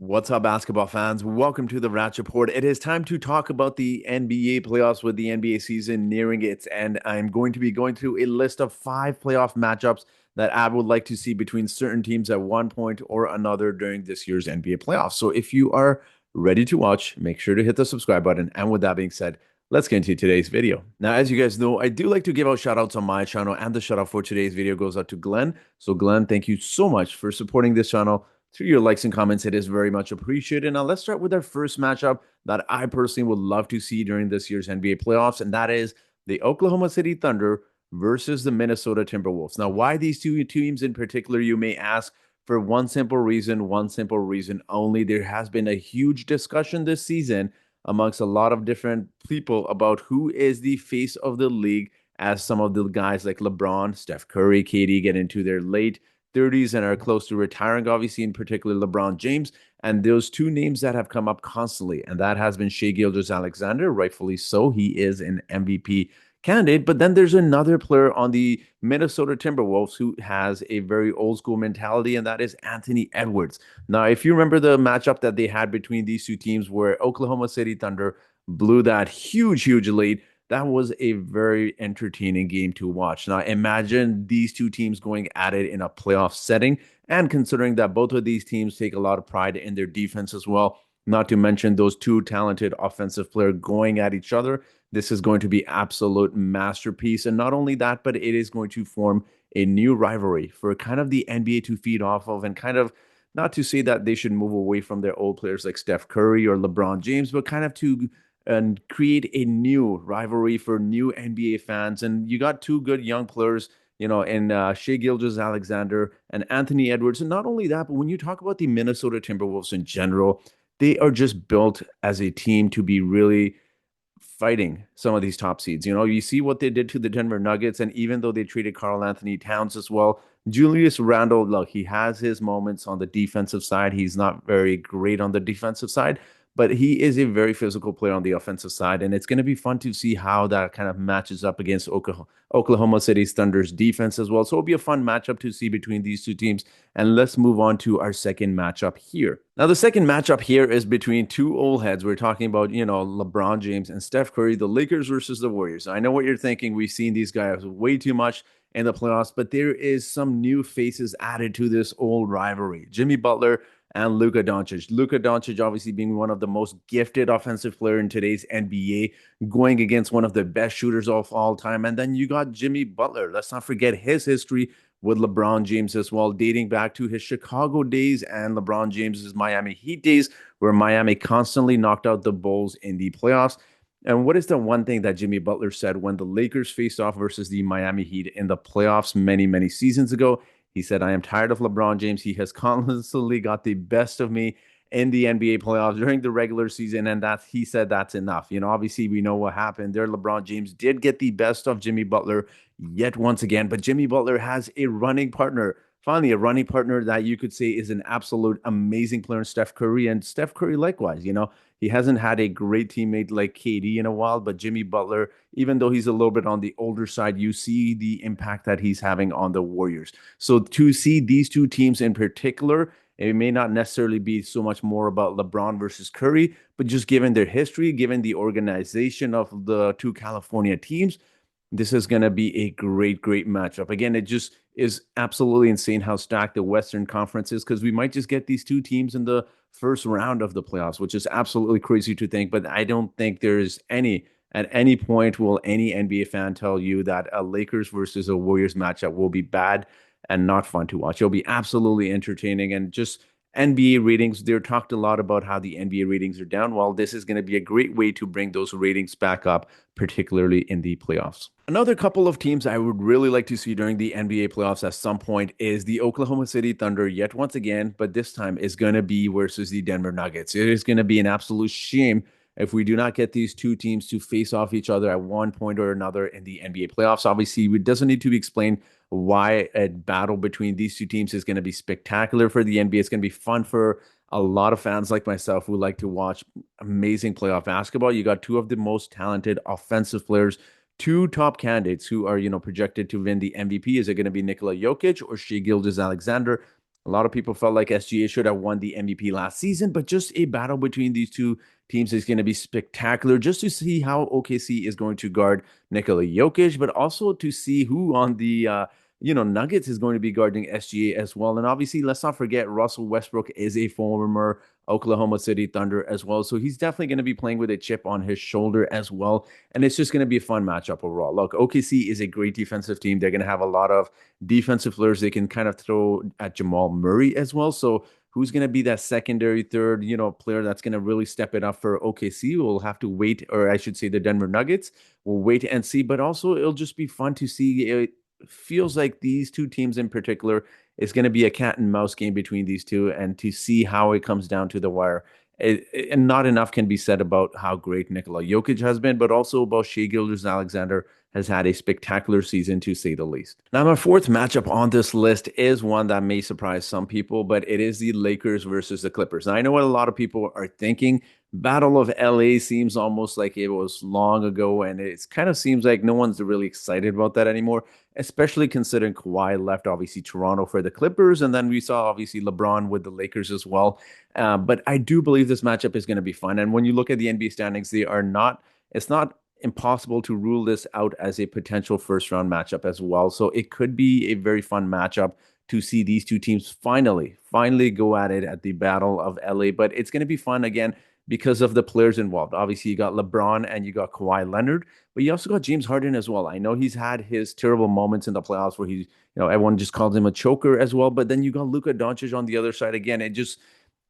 What's up, basketball fans? Welcome to the Ratch Report. It is time to talk about the NBA playoffs with the NBA season nearing its end. I'm going to be going through a list of 5 playoff matchups that I would like to see between certain teams at one point or another during this year's NBA playoffs. So if you are ready to watch, make sure to hit the subscribe button. And with that being said, let's get into today's video. Now, as you guys know, I do like to give out shout outs on my channel, and the shout out for today's video goes out to Glenn. So Glenn, thank you so much for supporting this channel through your likes and comments. It is very much appreciated. Now, let's start with our first matchup that I personally would love to see during this year's NBA playoffs, and that is the Oklahoma City Thunder versus the Minnesota Timberwolves. Now, why these two teams in particular, you may ask, for one simple reason only. There has been a huge discussion this season amongst a lot of different people about who is the face of the league, as some of the guys like LeBron, Steph Curry, KD get into their late 30s and are close to retiring, obviously, in particular LeBron James. And those two names that have come up constantly, and that has been Shai Gilgeous-Alexander, rightfully so. He is an MVP candidate. But then there's another player on the Minnesota Timberwolves who has a very old school mentality, and that is Anthony Edwards. Now, if you remember the matchup that they had between these two teams where Oklahoma City Thunder blew that huge lead, that was a very entertaining game to watch. Now, imagine these two teams going at it in a playoff setting, and considering that both of these teams take a lot of pride in their defense as well, not to mention those two talented offensive players going at each other, this is going to be absolute masterpiece. And not only that, but it is going to form a new rivalry for kind of the NBA to feed off of, and kind of not to say that they should move away from their old players like Steph Curry or LeBron James, but kind of to and create a new rivalry for new NBA fans. And you got two good young players, in Shai Gilgeous-Alexander and Anthony Edwards. And not only that, but when you talk about the Minnesota Timberwolves in general, they are just built as a team to be really fighting some of these top seeds. You see what they did to the Denver Nuggets, and even though they traded Karl-Anthony Towns as well, Julius Randle, look, he has his moments on the defensive side. He's not very great on the defensive side, but he is a very physical player on the offensive side, and it's going to be fun to see how that kind of matches up against Oklahoma City's Thunder's defense as well. So it'll be a fun matchup to see between these two teams. And let's move on to our second matchup here. Now, the second matchup here is between two old heads. We're talking about, LeBron James and Steph Curry, the Lakers versus the Warriors. I know what you're thinking. We've seen these guys way too much in the playoffs, but there is some new faces added to this old rivalry. Jimmy Butler and Luka Doncic. Luka Doncic obviously being one of the most gifted offensive player in today's NBA, going against one of the best shooters of all time. And then you got Jimmy Butler. Let's not forget his history with LeBron James as well, dating back to his Chicago days and LeBron James's Miami Heat days, where Miami constantly knocked out the Bulls in the playoffs. And what is the one thing that Jimmy Butler said when the Lakers faced off versus the Miami Heat in the playoffs many seasons ago? He said, I am tired of LeBron James. He has constantly got the best of me in the NBA playoffs during the regular season. And he said that's enough. Obviously, we know what happened there. LeBron James did get the best of Jimmy Butler yet once again, but Jimmy Butler has a running partner. Finally, a running partner that you could say is an absolute amazing player in Steph Curry, and Steph Curry likewise. He hasn't had a great teammate like KD in a while, but Jimmy Butler, even though he's a little bit on the older side, you see the impact that he's having on the Warriors. So to see these two teams in particular, it may not necessarily be so much more about LeBron versus Curry, but just given their history, given the organization of the two California teams, this is going to be a great matchup. Again, it just is absolutely insane how stacked the Western Conference is, because we might just get these two teams in the first round of the playoffs, which is absolutely crazy to think. But I don't think at any point will any NBA fan tell you that a Lakers versus a Warriors matchup will be bad and not fun to watch. It'll be absolutely entertaining. And just NBA ratings, they're talked a lot about how the NBA ratings are down. Well, this is going to be a great way to bring those ratings back up, particularly in the playoffs. Another couple of teams I would really like to see during the NBA playoffs at some point is the Oklahoma City Thunder, yet once again, but this time is going to be versus the Denver Nuggets. It is going to be an absolute shame if we do not get these two teams to face off each other at one point or another in the NBA playoffs. Obviously, it doesn't need to be explained why a battle between these two teams is going to be spectacular for the NBA. It's going to be fun for a lot of fans like myself who like to watch amazing playoff basketball. You got two of the most talented offensive players, two top candidates who are, projected to win the MVP. Is it going to be Nikola Jokic or Shai Gilgeous-Alexander? A lot of people felt like SGA should have won the MVP last season, but just a battle between these two teams is going to be spectacular just to see how OKC is going to guard Nikola Jokic, but also to see who on the Nuggets is going to be guarding SGA as well. And obviously, let's not forget Russell Westbrook is a former Oklahoma City Thunder as well. So he's definitely going to be playing with a chip on his shoulder as well. And it's just going to be a fun matchup overall. Look, OKC is a great defensive team. They're going to have a lot of defensive players they can kind of throw at Jamal Murray as well. So who's going to be that secondary, third, player that's going to really step it up for OKC? We'll have to wait, or I should say the Denver Nuggets. We'll wait and see. But also, it'll just be fun to see. It feels like these two teams in particular is going to be a cat and mouse game between these two, and to see how it comes down to the wire. And not enough can be said about how great Nikola Jokic has been, but also about Shai Gilgeous-Alexander has had a spectacular season, to say the least. Now, my fourth matchup on this list is one that may surprise some people, but it is the Lakers versus the Clippers. Now, I know what a lot of people are thinking. Battle of LA seems almost like it was long ago, and it kind of seems like no one's really excited about that anymore, especially considering Kawhi left, obviously, Toronto for the Clippers, and then we saw, obviously, LeBron with the Lakers as well. But I do believe this matchup is going to be fun. And when you look at the NBA standings, it's not impossible to rule this out as a potential first round matchup as well. So it could be a very fun matchup to see these two teams finally go at it at the Battle of LA. But it's going to be fun again because of the players involved. Obviously, you got LeBron and you got Kawhi Leonard, but you also got James Harden as well. I know he's had his terrible moments in the playoffs where everyone just calls him a choker as well. But then you got Luka Doncic on the other side again.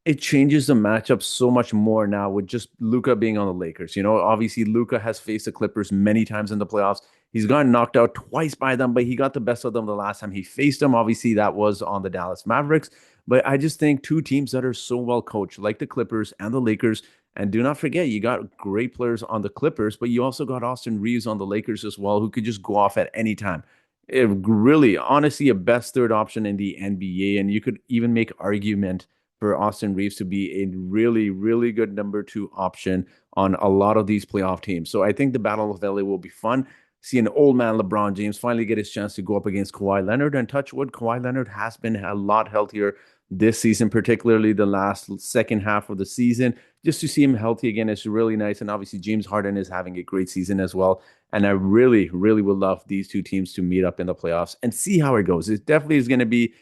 It changes the matchup so much more now with just Luka being on the Lakers. Obviously Luka has faced the Clippers many times in the playoffs. He's gotten knocked out twice by them, but he got the best of them the last time he faced them. Obviously, that was on the Dallas Mavericks. But I just think two teams that are so well coached, like the Clippers and the Lakers. And do not forget, you got great players on the Clippers, but you also got Austin Reeves on the Lakers as well, who could just go off at any time. It really, honestly, a best third option in the NBA. And you could even make argument for Austin Reeves to be a really, really good number two option on a lot of these playoff teams. So I think the Battle of LA will be fun. See an old man LeBron James finally get his chance to go up against Kawhi Leonard, and touch wood, Kawhi Leonard has been a lot healthier this season, particularly the last second half of the season. Just to see him healthy again is really nice. And obviously James Harden is having a great season as well. And I really, really would love these two teams to meet up in the playoffs and see how it goes. It definitely is going to be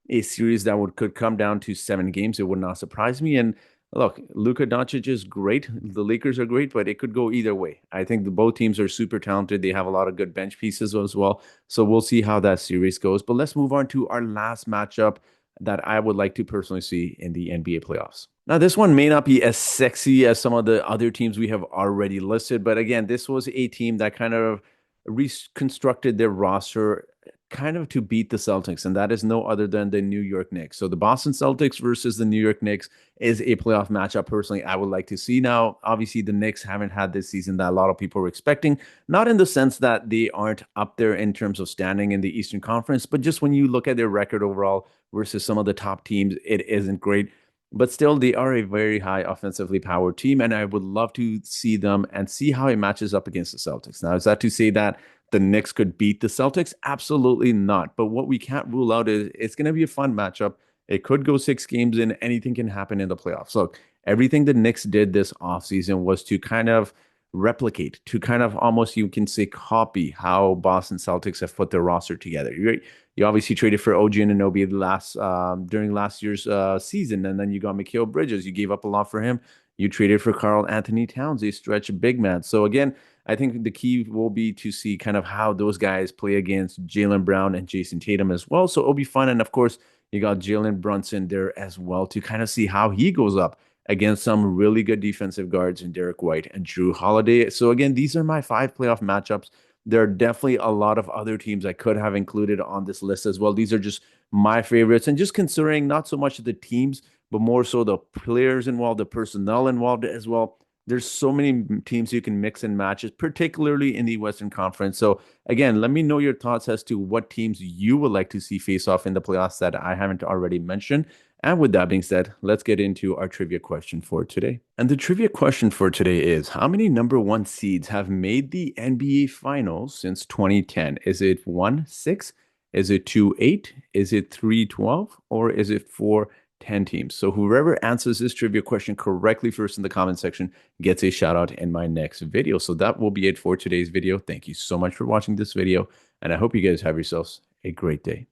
a series that could come down to 7 games. It would not surprise me. And look, Luka Doncic is great. The Lakers are great, but it could go either way. I think both teams are super talented. They have a lot of good bench pieces as well. So we'll see how that series goes. But let's move on to our last matchup that I would like to personally see in the NBA playoffs. Now, this one may not be as sexy as some of the other teams we have already listed, but again, this was a team that kind of reconstructed their roster kind of to beat the Celtics, and that is no other than the New York Knicks. So the Boston Celtics versus the New York Knicks is a playoff matchup personally I would like to see. Now, obviously the Knicks haven't had this season that a lot of people were expecting, not in the sense that they aren't up there in terms of standing in the Eastern Conference, but just when you look at their record overall versus some of the top teams, it isn't great. But still, they are a very high offensively powered team, and I would love to see them and see how it matches up against the Celtics. Now, is that to say that the Knicks could beat the Celtics? Absolutely not. But what we can't rule out is it's going to be a fun matchup. It could go 6 games and anything can happen in the playoffs. Look, everything the Knicks did this offseason was to kind of replicate, to kind of almost, you can say, copy how Boston Celtics have put their roster together. You obviously traded for OG Anunoby during last year's season, and then you got Mikal Bridges. You gave up a lot for him. You traded for Karl Anthony Towns, a stretch big man. So again, I think the key will be to see kind of how those guys play against Jaylen Brown and Jason Tatum as well. So it'll be fun. And of course, you got Jalen Brunson there as well to kind of see how he goes up against some really good defensive guards in Derek White and Drew Holiday. So again, these are my 5 playoff matchups. There are definitely a lot of other teams I could have included on this list as well. These are just my favorites. And just considering not so much the teams, but more so the players involved, the personnel involved as well. There's so many teams you can mix and matches, particularly in the Western Conference. So again, let me know your thoughts as to what teams you would like to see face off in the playoffs that I haven't already mentioned. And with that being said, let's get into our trivia question for today. And the trivia question for today is, how many number 1 seeds have made the NBA Finals since 2010? Is it 1, 6, Is it 2-8? Is it 3-12? Or is it 4-10 teams? So whoever answers this trivia question correctly first in the comment section gets a shout out in my next video. So that will be it for today's video. Thank you so much for watching this video, and I hope you guys have yourselves a great day.